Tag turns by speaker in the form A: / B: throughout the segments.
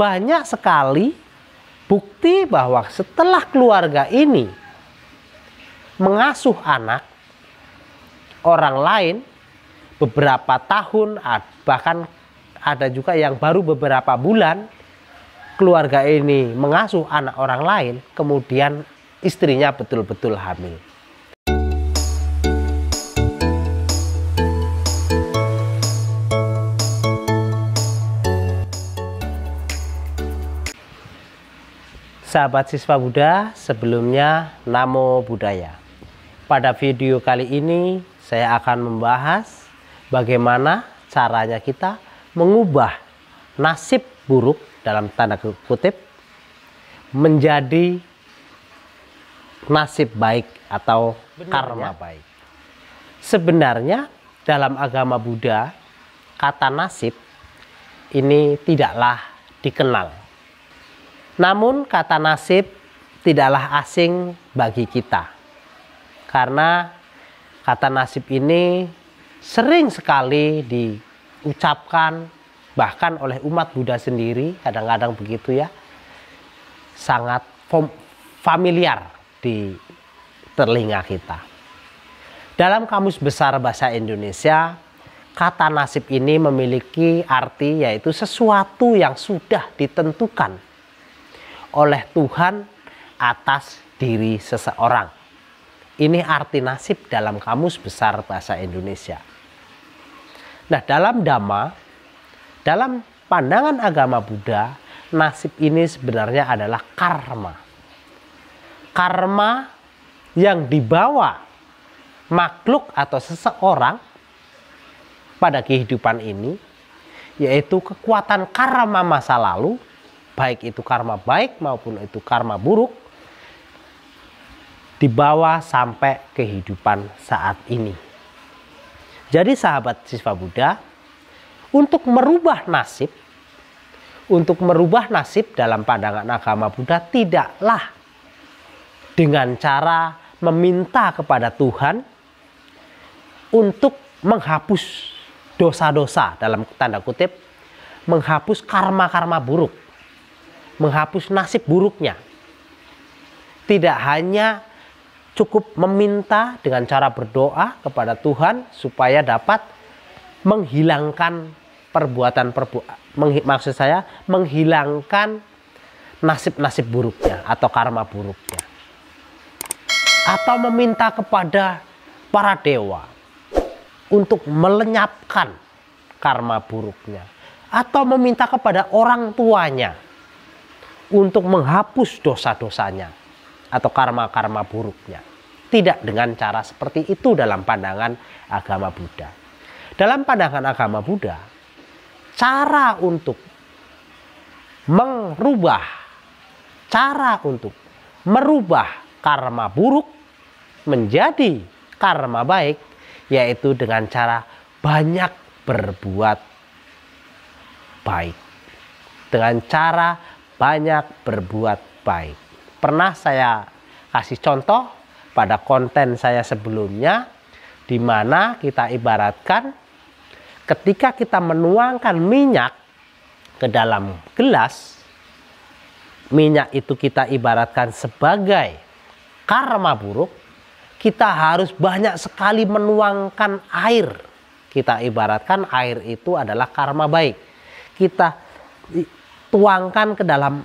A: banyak sekali bukti bahwa setelah keluarga ini mengasuh anak orang lain beberapa tahun, bahkan ada juga yang baru beberapa bulan, keluarga ini mengasuh anak orang lain, kemudian istrinya betul-betul hamil. Sahabat Siswa Buddha, sebelumnya Namo Buddhaya. Pada video kali ini saya akan membahas bagaimana caranya kita mengubah nasib buruk dalam tanda kutip menjadi nasib baik atau karma baik. Sebenarnya dalam agama Buddha kata nasib ini tidaklah dikenal. Namun kata nasib tidaklah asing bagi kita. Karena kata nasib ini sering sekali diucapkan bahkan oleh umat Buddha sendiri, kadang-kadang begitu ya. Sangat familiar di telinga kita. Dalam Kamus Besar Bahasa Indonesia, kata nasib ini memiliki arti yaitu sesuatu yang sudah ditentukan oleh Tuhan atas diri seseorang. Ini arti nasib dalam Kamus Besar Bahasa Indonesia. Nah, dalam Dhamma, dalam pandangan agama Buddha, nasib ini sebenarnya adalah karma. Karma yang dibawa makhluk atau seseorang pada kehidupan ini, yaitu kekuatan karma masa lalu, baik itu karma baik maupun itu karma buruk, dibawa sampai kehidupan saat ini. Jadi sahabat Siswa Buddha, untuk merubah nasib dalam pandangan agama Buddha tidaklah dengan cara meminta kepada Tuhan untuk menghapus dosa-dosa dalam tanda kutip, menghapus karma-karma buruk, menghapus nasib buruknya. Tidak hanya cukup meminta dengan cara berdoa kepada Tuhan supaya dapat menghilangkan menghilangkan nasib-nasib buruknya atau karma buruknya. Atau meminta kepada para dewa untuk melenyapkan karma buruknya. Atau meminta kepada orang tuanya untuk menghapus dosa-dosanya atau karma-karma buruknya. Tidak dengan cara seperti itu dalam pandangan agama Buddha. Dalam pandangan agama Buddha, cara untuk merubah karma buruk menjadi karma baik, yaitu dengan cara banyak berbuat baik. Dengan cara banyak berbuat baik. Pernah saya kasih contoh pada konten saya sebelumnya, di mana kita ibaratkan ketika kita menuangkan minyak ke dalam gelas, minyak itu kita ibaratkan sebagai karma buruk, kita harus banyak sekali menuangkan air. Kita ibaratkan air itu adalah karma baik. Kita tuangkan ke dalam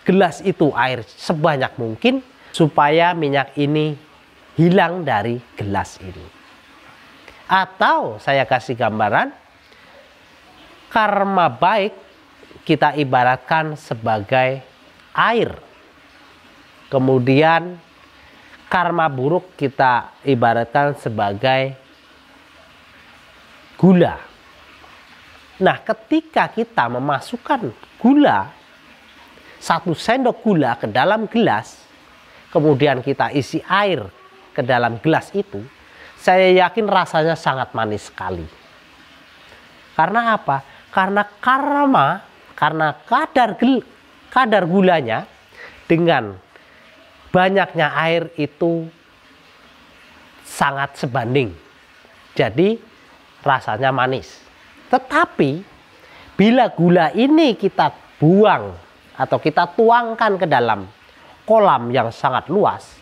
A: gelas itu air sebanyak mungkin supaya minyak ini hilang dari gelas ini. Atau saya kasih gambaran, karma baik kita ibaratkan sebagai air. Kemudian karma buruk kita ibaratkan sebagai gula. Nah, ketika kita memasukkan gula, 1 sendok gula ke dalam gelas, kemudian kita isi air ke dalam gelas itu, saya yakin rasanya sangat manis sekali. Karena apa? Karena kadar gulanya dengan banyaknya air itu sangat sebanding. Jadi rasanya manis. Tetapi bila gula ini kita buang atau kita tuangkan ke dalam kolam yang sangat luas,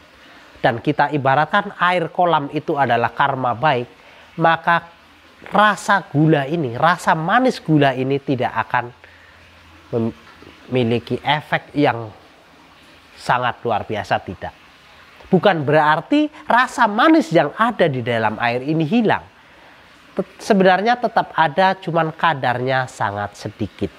A: dan kita ibaratkan air kolam itu adalah karma baik, maka rasa gula ini, rasa manis gula ini tidak akan memiliki efek yang sangat luar biasa, tidak. Bukan berarti rasa manis yang ada di dalam air ini hilang. Sebenarnya tetap ada, cuman kadarnya sangat sedikit.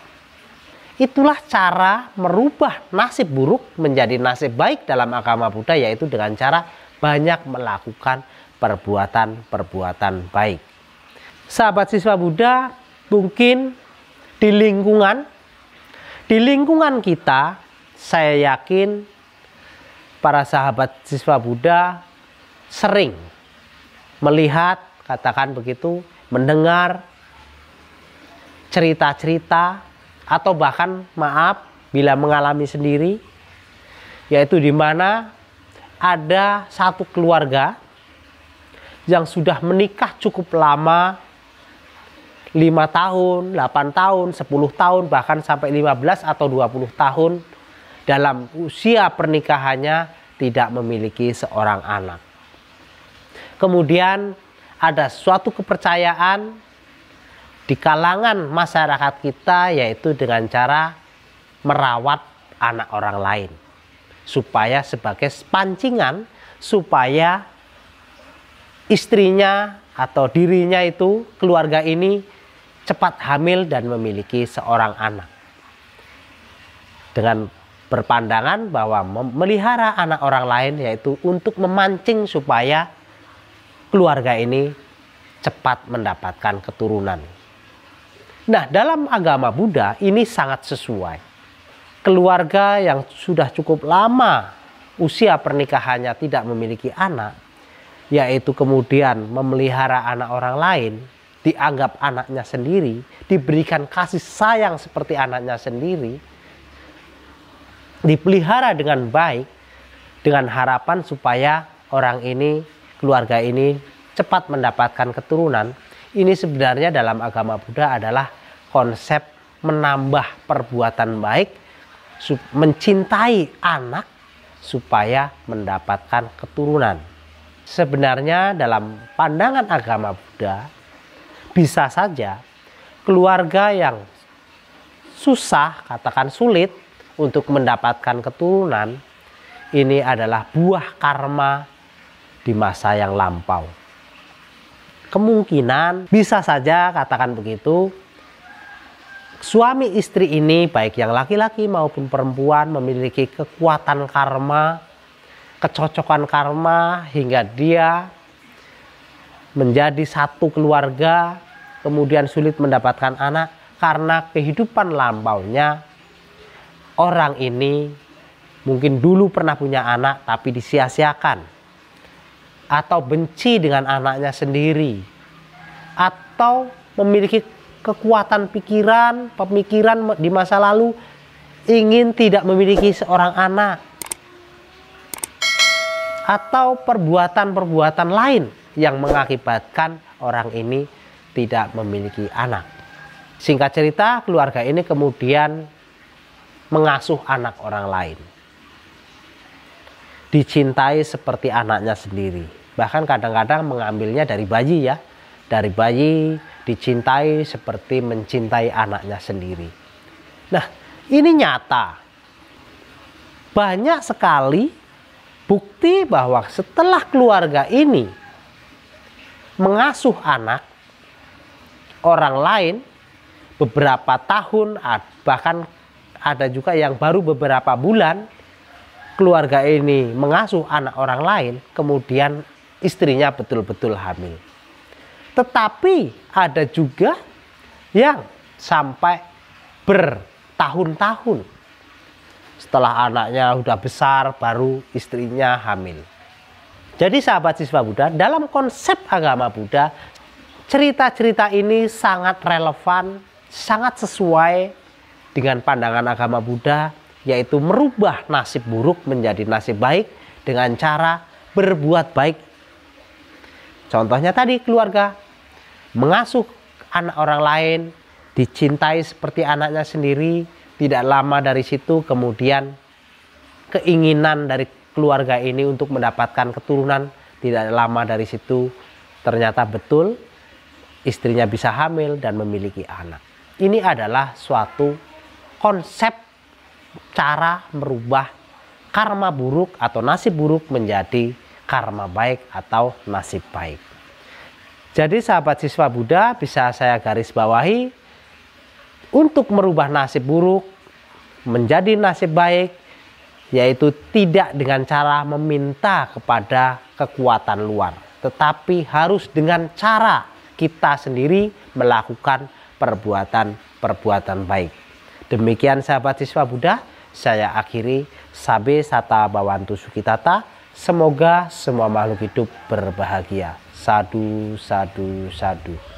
A: Itulah cara merubah nasib buruk menjadi nasib baik dalam agama Buddha, yaitu dengan cara banyak melakukan perbuatan-perbuatan baik. Sahabat siswa Buddha, mungkin di lingkungan kita, saya yakin para sahabat siswa Buddha sering melihat, katakan begitu, mendengar cerita-cerita, atau bahkan maaf bila mengalami sendiri, yaitu di mana ada satu keluarga yang sudah menikah cukup lama, 5 tahun, 8 tahun, 10 tahun, bahkan sampai 15 atau 20 tahun, dalam usia pernikahannya tidak memiliki seorang anak. Kemudian ada suatu kepercayaan di kalangan masyarakat kita, yaitu dengan cara merawat anak orang lain, supaya sebagai pancingan supaya istrinya atau dirinya itu, keluarga ini cepat hamil dan memiliki seorang anak. Dengan berpandangan bahwa memelihara anak orang lain yaitu untuk memancing supaya keluarga ini cepat mendapatkan keturunan. Nah, dalam agama Buddha ini sangat sesuai. Keluarga yang sudah cukup lama usia pernikahannya tidak memiliki anak, yaitu kemudian memelihara anak orang lain, dianggap anaknya sendiri, diberikan kasih sayang seperti anaknya sendiri, dipelihara dengan baik, dengan harapan supaya orang ini, keluarga ini cepat mendapatkan keturunan. Ini sebenarnya dalam agama Buddha adalah konsep menambah perbuatan baik, mencintai anak supaya mendapatkan keturunan. Sebenarnya dalam pandangan agama Buddha, bisa saja keluarga yang susah, katakan sulit untuk mendapatkan keturunan, ini adalah buah karma di masa yang lampau. Kemungkinan bisa saja, katakan begitu, suami istri ini baik yang laki-laki maupun perempuan memiliki kekuatan karma, kecocokan karma, hingga dia menjadi satu keluarga, kemudian sulit mendapatkan anak karena kehidupan lampaunya. Orang ini mungkin dulu pernah punya anak tapi disia-siakan, atau benci dengan anaknya sendiri, atau memiliki kekuatan pemikiran di masa lalu ingin tidak memiliki seorang anak, atau perbuatan-perbuatan lain yang mengakibatkan orang ini tidak memiliki anak. Singkat cerita, keluarga ini kemudian mengasuh anak orang lain, dicintai seperti anaknya sendiri. Bahkan kadang-kadang mengambilnya dari bayi ya. Dari bayi dicintai seperti mencintai anaknya sendiri. Nah, ini nyata. Banyak sekali bukti bahwa setelah keluarga ini mengasuh anak orang lain beberapa tahun, bahkan ada juga yang baru beberapa bulan, keluarga ini mengasuh anak orang lain, kemudian istrinya betul-betul hamil. Tetapi ada juga yang sampai bertahun-tahun setelah anaknya sudah besar baru istrinya hamil. Jadi sahabat siswa Buddha, dalam konsep agama Buddha, cerita-cerita ini sangat relevan, sangat sesuai dengan pandangan agama Buddha, yaitu merubah nasib buruk menjadi nasib baik dengan cara berbuat baik. Contohnya tadi keluarga, mengasuh anak orang lain, dicintai seperti anaknya sendiri, Tidak lama dari situ kemudian keinginan dari keluarga ini untuk mendapatkan keturunan, tidak lama dari situ ternyata betul istrinya bisa hamil dan memiliki anak. Ini adalah suatu konsep cara merubah karma buruk atau nasib buruk menjadi karma baik atau nasib baik. Jadi sahabat siswa Buddha, bisa saya garis bawahi, untuk merubah nasib buruk menjadi nasib baik, yaitu tidak dengan cara meminta kepada kekuatan luar, tetapi harus dengan cara kita sendiri melakukan perbuatan-perbuatan baik. Demikian sahabat siswa Buddha, saya akhiri. Sabe sata bawantu sukitata. Semoga semua makhluk hidup berbahagia. Sadu, sadu, sadu.